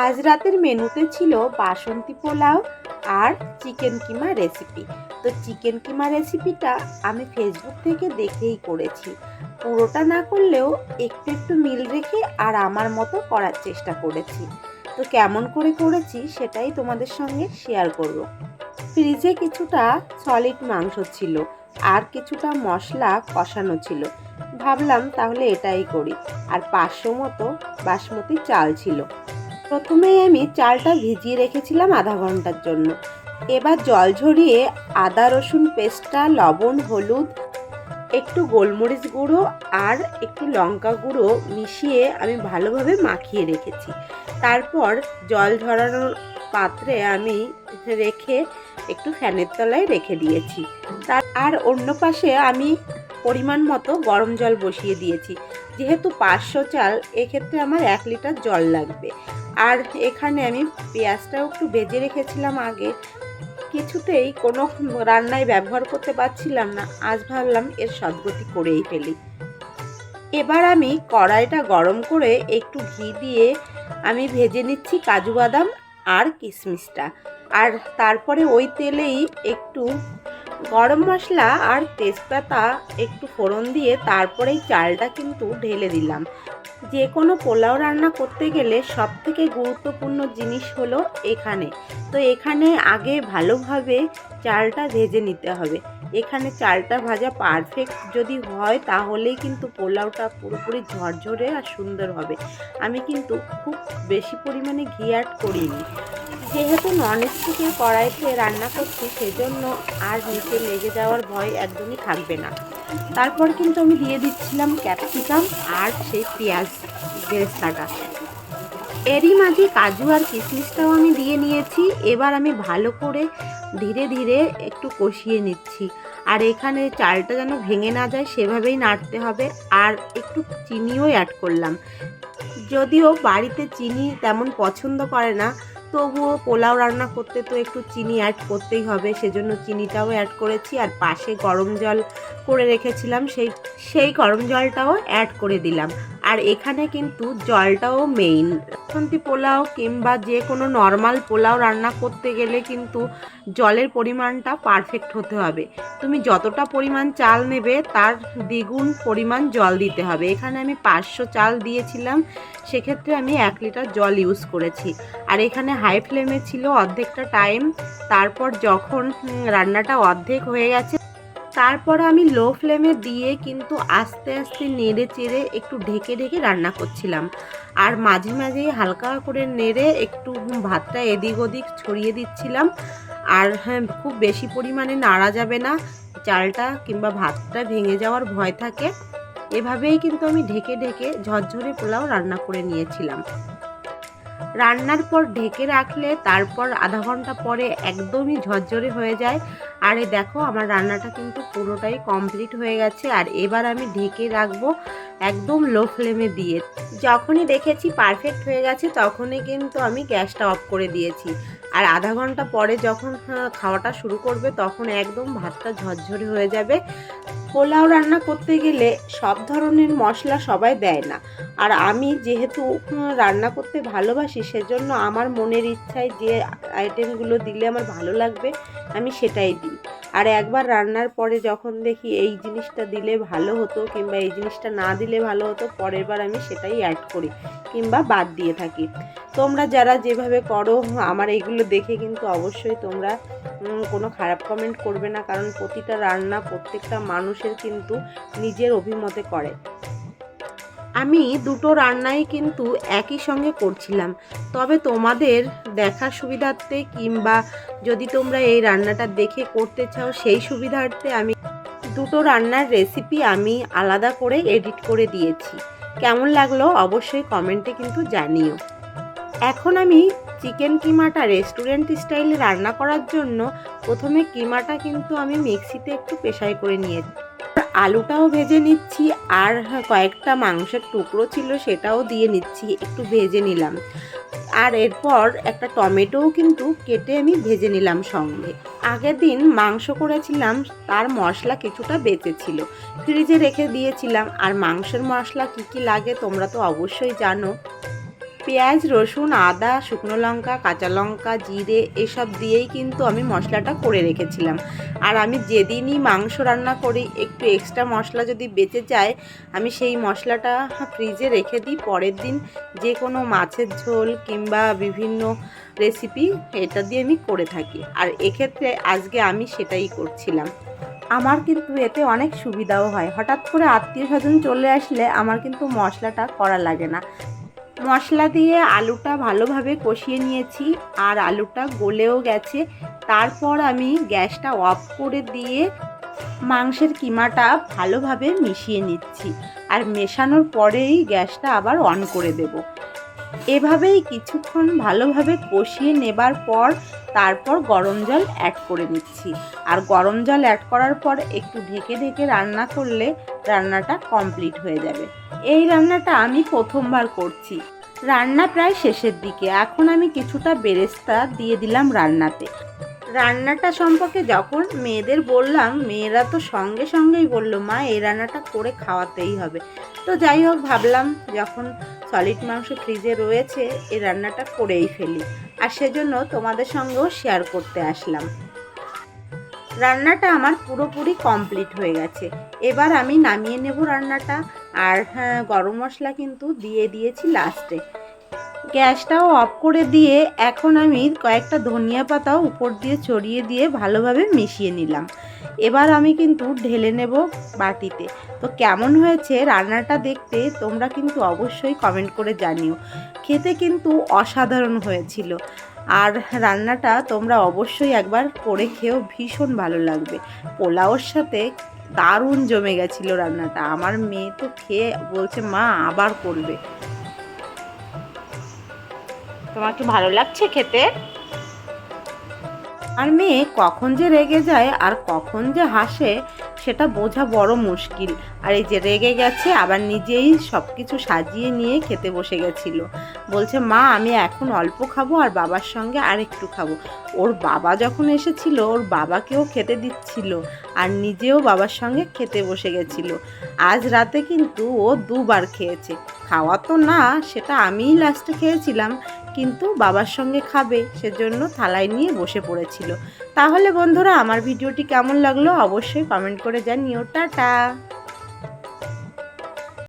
আজ রাতের মেনুতে ছিল বাসন্তী পোলাও আর চিকেন কিমা রেসিপি। তো চিকেন কিমা রেসিপিটা আমি ফেসবুক থেকে দেখেই করেছি। পুরোটা না করলেও একটু একটু মিল রেখে আর আমার মতো করার চেষ্টা করেছি। তো কেমন করে করেছি সেটাই তোমাদের সঙ্গে শেয়ার করব। ফ্রিজে কিছুটা সলিড মাংস ছিল আর কিছুটা মশলা কষানো ছিল। ভাবলাম তাহলে এটাই করি। আর 500 মতো বাসমতি চাল ছিল। প্রথমেই আমি চালটা ভিজিয়ে রেখেছিলাম আধা ঘন্টার জন্য। এবার জল ঝরিয়ে আদা রসুন পেস্টটা, লবণ, হলুদ, একটু গোলমরিচ গুঁড়ো আর একটু লঙ্কা গুঁড়ো মিশিয়ে আমি ভালোভাবে মাখিয়ে রেখেছি। তারপর জল ঝরানোর পাত্রে আমি রেখে একটু ফ্যানের তলায় রেখে দিয়েছি। আর অন্য পাশে আমি পরিমাণ মতো গরম জল বসিয়ে দিয়েছি। যেহেতু 500 চাল, এক্ষেত্রে আমার 1 লিটার জল লাগবে। আর এখানে আমি পেঁয়াজটাও একটু ভেজে রেখেছিলাম আগে। কিছুতেই কোনো রান্নায় ব্যবহার করতে পারছিলাম না, আজ ভাবলাম এর সদ্গতি করেই ফেলি। এবার আমি কড়াইটা গরম করে একটু ঘি দিয়ে আমি ভেজে নিচ্ছি কাজু বাদাম আর কিশমিশটা। আর তারপরে ওই তেলেই একটু গরম মশলা আর তেজপাতা একটু ফোড়ন দিয়ে তারপরেই চালটা কিন্তু ঢেলে দিলাম। যে কোনো পোলাও রান্না করতে গেলে সবথেকে গুরুত্বপূর্ণ জিনিস হলো এখানে। তো এখানে আগে ভালোভাবে চালটা ভেজে নিতে হবে। এখানে চালটা ভাজা পারফেক্ট যদি হয় তাহলেই কিন্তু পোলাওটা পুরোপুরি ঝরঝরে আর সুন্দর হবে। আমি কিন্তু খুব বেশি পরিমাণে ঘি অ্যাড করিনি। যেহেতু ননস্টিকের কড়াইতে রান্না করছি সেজন্য আর নিচে লেগে যাওয়ার ভয় একদমই থাকবে না। তারপর কিন্তু আমি দিয়ে দিচ্ছিলাম ক্যাপসিকাম আর সেই পেঁয়াজ বেরেস্তাটা। এরই মাঝে কাজু আর কিশমিশটাও আমি দিয়ে নিয়েছি। এবার আমি ভালো করে ধীরে ধীরে একটু কষিয়ে নিচ্ছি। আর এখানে চালটা যেন ভেঙে না যায় সেভাবেই নাড়তে হবে। আর একটু চিনিও অ্যাড করলাম। যদিও বাড়িতে চিনি তেমন পছন্দ করে না, তবুও পোলাও রান্না করতে তো একটু চিনি অ্যাড করতেই হবে, সেজন্য চিনিটাও অ্যাড করেছি। আর পাশে গরম জল করে রেখেছিলাম, সেই গরম জলটাও অ্যাড করে দিলাম। আর এখানে কিন্তু জলটাও মেইন। বাসন্তী পোলাও কিংবা যে কোনো নর্মাল পোলাও রান্না করতে গেলে কিন্তু জলের পরিমাণটা পারফেক্ট হতে হবে। তুমি যতটা পরিমাণ চাল নেবে তার দ্বিগুণ পরিমাণ জল দিতে হবে। এখানে আমি 500 চাল দিয়েছিলাম, সেক্ষেত্রে আমি 1 লিটার জল ইউজ করেছি। আর এখানে হাই ফ্লেমে ছিল অর্ধেকটা টাইম। তারপর যখন রান্নাটা অর্ধেক হয়ে গেছে, তারপর আমি লো ফ্লেমে দিয়ে কিন্তু আস্তে আস্তে নেড়ে চেড়ে একটু ঢেকে ঢেকে রান্না করছিলাম। আর মাঝে মাঝেই হালকা করে নেড়ে একটু ভাতটা এদিক ওদিক ছড়িয়ে দিচ্ছিলাম। আর হ্যাঁ, খুব বেশি পরিমাণে নাড়া যাবে না, চালটা কিংবা ভাতটা ভেঙে যাওয়ার ভয় থাকে। এভাবেই কিন্তু আমি ঢেকে ঢেকে ঝরঝরে পোলাও রান্না করে নিয়েছিলাম। রান্নার পর ঢেকে রাখলে তারপর আধা ঘন্টা পরে একদমই ঝরঝরে হয়ে যায়। আর এই দেখো আমার রান্নাটা কিন্তু পুরোটাই কমপ্লিট হয়ে গেছে। আর এবার আমি ঢেকে রাখবো একদম লো ফ্লেমে দিয়ে। যখনই দেখেছি পারফেক্ট হয়ে গেছে তখনই কিন্তু আমি গ্যাসটা অফ করে দিয়েছি। আর আধা ঘন্টা পরে যখন খাওয়াটা শুরু করবে তখন একদম ভাতটা ঝরঝরে হয়ে যাবে। পোলাও রান্না করতে গেলে সব ধরনের মশলা সবাই দেয় না। আর আমি যেহেতু রান্না করতে ভালোবাসি, সেজন্য আমার মনের ইচ্ছায় যে আইটেমগুলো দিলে আমার ভালো লাগবে আমি সেটাই দিই। আর একবার রান্নার পরে যখন দেখি এই জিনিসটা দিলে ভালো হতো কিংবা এই জিনিসটা না দিলে ভালো হতো, পরের বার আমি সেটাই অ্যাড করি কিংবা বাদ দিয়ে থাকি। তোমরা যারা যেভাবে করো আমার এইগুলো দেখে কিন্তু অবশ্যই তোমরা কোনো খারাপ কমেন্ট করবে না, কারণ প্রতিটা রান্না প্রত্যেকটা মানুষের কিন্তু নিজের অভিমতে করে। আমি দুটো রান্নাই কিন্তু একই সঙ্গে করছিলাম, তবে তোমাদের দেখার সুবিধার্থে কিংবা যদি তোমরা এই রান্নাটা দেখে করতে চাও সেই সুবিধার্থে আমি দুটো রান্নার রেসিপি আমি আলাদা করে এডিট করে দিয়েছি। কেমন লাগলো অবশ্যই কমেন্টে কিন্তু জানিও। এখন আমি চিকেন কিমাটা রেস্টুরেন্ট স্টাইলে রান্না করার জন্য প্রথমে কিমাটা কিন্তু আমি মিক্সিতে একটু পেশাই করে নিয়েছি। আলুটাও ভেজে নিচ্ছি। আর কয়েকটা মাংসের টুকরো ছিল সেটাও দিয়ে নিচ্ছি, একটু ভেজে নিলাম। আর এরপর একটা টমেটোও কিন্তু কেটে আমি ভেজে নিলাম সঙ্গে। আগের দিন মাংস করেছিলাম, তার মশলা কিছুটা বেঁচে ছিল, ফ্রিজে রেখে দিয়েছিলাম। আর মাংসের মশলা কী কী লাগে তোমরা তো অবশ্যই জানো। পেঁয়াজ, রসুন, আদা, শুকনো লঙ্কা, কাঁচা লঙ্কা, জিরে এসব দিয়েই কিন্তু আমি মশলাটা করে রেখেছিলাম। আর আমি যেদিনই মাংস রান্না করি একটু এক্সট্রা মশলা যদি বেঁচে যায় আমি সেই মশলাটা ফ্রিজে রেখে দিই, পরের দিন যে কোনো মাছের ঝোল কিংবা বিভিন্ন রেসিপি এটা দিয়ে আমি করে থাকি। আর এক্ষেত্রে আজকে আমি সেটাই করছিলাম। আমার কিন্তু এতে অনেক সুবিধাও হয়। হঠাৎ করে আত্মীয় স্বজন চলে আসলে আমার কিন্তু মশলাটা করা লাগে না। মশলা দিয়ে আলুটা ভালোভাবে কষিয়ে নিয়েছি আর আলুটা গলেও গেছে। তারপর আমি গ্যাসটা অফ করে দিয়ে মাংসের কিমাটা ভালোভাবে মিশিয়ে নিচ্ছি আর মেশানোর পরেই গ্যাসটা আবার অন করে দেব। এভাবেই কিছুক্ষণ ভালোভাবে কষিয়ে নেবার পর তারপর গরম জল অ্যাড করে নিচ্ছি। আর গরম জল অ্যাড করার পর একটু ঢেকে ঢেকে রান্না করলে রান্নাটা কমপ্লিট হয়ে যাবে। এই রান্নাটা আমি প্রথমবার করছি। রান্না প্রায় শেষের দিকে, এখন আমি কিছুটা বেরেস্তা দিয়ে দিলাম রান্নাতে। রান্নাটা সম্পর্কে যখন মেয়েদের বললাম, মেয়েরা তো সঙ্গে সঙ্গেই বলল, মা এই রান্নাটা করে খাওয়াতেই হবে। তো যাই হোক, ভাবলাম যখন সলিড মাংস ফ্রিজে রয়েছে এই রান্নাটা করেই ফেলি, আর সেজন্য তোমাদের সঙ্গেও শেয়ার করতে আসলাম। রান্নাটা আমার পুরোপুরি কমপ্লিট হয়ে গেছে। এবার আমি নামিয়ে নেব রান্নাটা। আর হ্যাঁ, গরম মশলা কিন্তু দিয়ে দিয়েছি লাস্টে। গ্যাসটাও অফ করে দিয়ে এখন আমি কয়েকটা ধনিয়া পাতাও উপর দিয়ে ছড়িয়ে দিয়ে ভালোভাবে মিশিয়ে নিলাম। এবার আমি কিন্তু ঢেলে নেব বাটিতে। তো কেমন হয়েছে রান্নাটা দেখতে তোমরা কিন্তু অবশ্যই কমেন্ট করে জানিও। খেতে কিন্তু অসাধারণ হয়েছিল। আর রান্নাটা তোমরা অবশ্যই একবার করে খেয়েও ভীষণ ভালো লাগবে। পোলাওর সাথে দারুণ জমে গেছিলো রান্নাটা। আমার মেয়ে তো খেয়ে বলছে, মা আবার করবে। তোমার কি ভালো লাগছে খেতে? আর মেয়ে কখন যে রেগে যায় আর কখন যে হাসে সেটা বোঝা বড় মুশকিল। আর এই যে রেগে গেছে আবার নিজেই সব কিছু সাজিয়ে নিয়ে খেতে বসে গেছিল। বলছে, মা আমি এখন অল্প খাবো আর বাবার সঙ্গে আর একটু খাবো। ওর বাবা যখন এসেছিল ওর বাবাকেও খেতে দিচ্ছিল আর নিজেও বাবার সঙ্গে খেতে বসে গেছিল। আজ রাতে কিন্তু ও দুবার খেয়েছে। খাওয়া তো না, সেটা আমিই লাস্টে খেয়েছিলাম, কিন্তু বাবার সঙ্গে খাবে সেজন্য থালায় নিয়ে বসে পড়েছিল। তাহলে বন্ধুরা, আমার ভিডিওটি কেমন লাগলো অবশ্যই কমেন্ট করে জানিও। টাটা।